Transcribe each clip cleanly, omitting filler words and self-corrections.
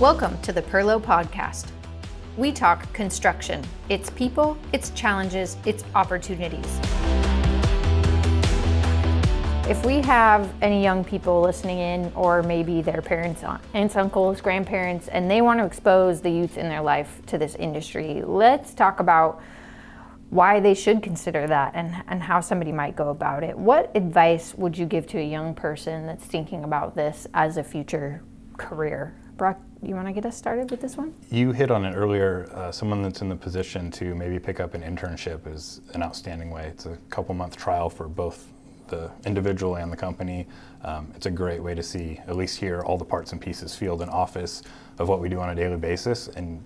Welcome to the Perlo Podcast. We talk construction, its people, its challenges, its opportunities. If we have any young people listening in, or maybe their parents, aunts, uncles, grandparents, and they want to expose the youth in their life to this industry, let's talk about why they should consider that and how somebody might go about it. What advice would you give to a young person that's thinking about this as a future career? Brock, you want to get us started with this one? You hit on it earlier. Someone that's in the position to maybe pick up an internship is an outstanding way. It's a couple-month trial for both the individual and the company. It's a great way to see, at least here, all the parts and pieces, field and office of what we do on a daily basis. And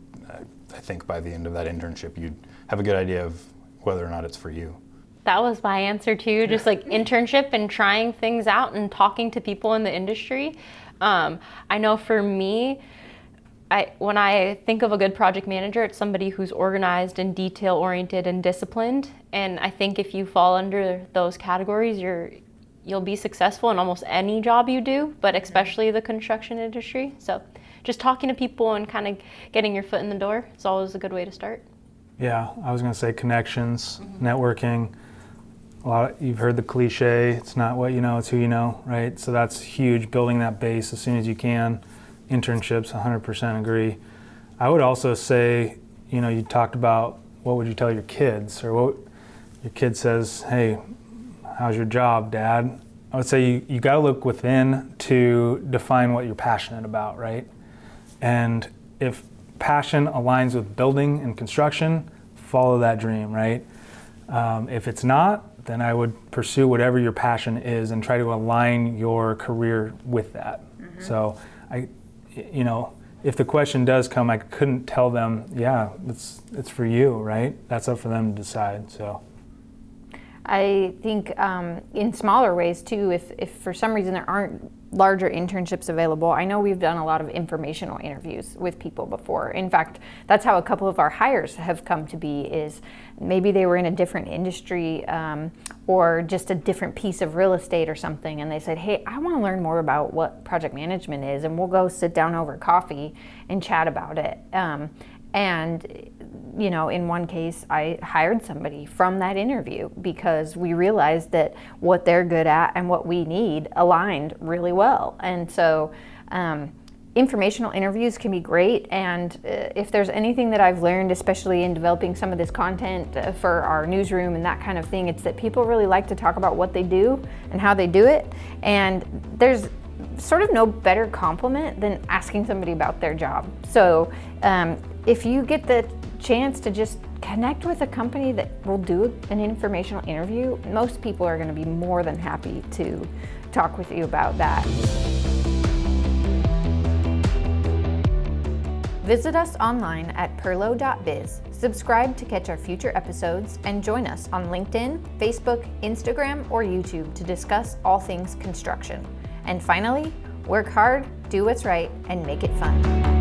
I think by the end of that internship, you'd have a good idea of whether or not it's for you. That was my answer too, just like internship and trying things out and talking to people in the industry. I know for me, when I think of a good project manager, it's somebody who's organized and detail-oriented and disciplined. And I think if you fall under those categories, you'll be successful in almost any job you do, but especially the construction industry. So just talking to people and kind of getting your foot in the door is always a good way to start. Yeah, I was going to say connections, networking. You've heard the cliche, it's not what you know, it's who you know, right? So that's huge, building that base as soon as you can. Internships, 100% agree. I would also say, you talked about what would you tell your kids, or what your kid says, hey, how's your job, Dad? I would say you got to look within to define what you're passionate about, right? And if passion aligns with building and construction, follow that dream, right? If it's not, then I would pursue whatever your passion is and try to align your career with that. Mm-hmm. So if the question does come, I couldn't tell them, yeah, it's for you, right? That's up for them to decide. So I think in smaller ways too, if for some reason there aren't larger internships available, I know we've done a lot of informational interviews with people before. In fact, that's how a couple of our hires have come to be, is maybe they were in a different industry or just a different piece of real estate or something, and they said, hey, I want to learn more about what project management is, and we'll go sit down over coffee and chat about it. In one case, I hired somebody from that interview because we realized that what they're good at and what we need aligned really well. And so informational interviews can be great. And if there's anything that I've learned, especially in developing some of this content for our newsroom and that kind of thing, it's that people really like to talk about what they do and how they do it. And there's sort of no better compliment than asking somebody about their job. So if you get the chance to just connect with a company that will do an informational interview, most people are going to be more than happy to talk with you about that. Visit us online at perlo.biz, subscribe to catch our future episodes, and join us on LinkedIn, Facebook, Instagram, or YouTube to discuss all things construction. And finally, work hard, do what's right, and make it fun.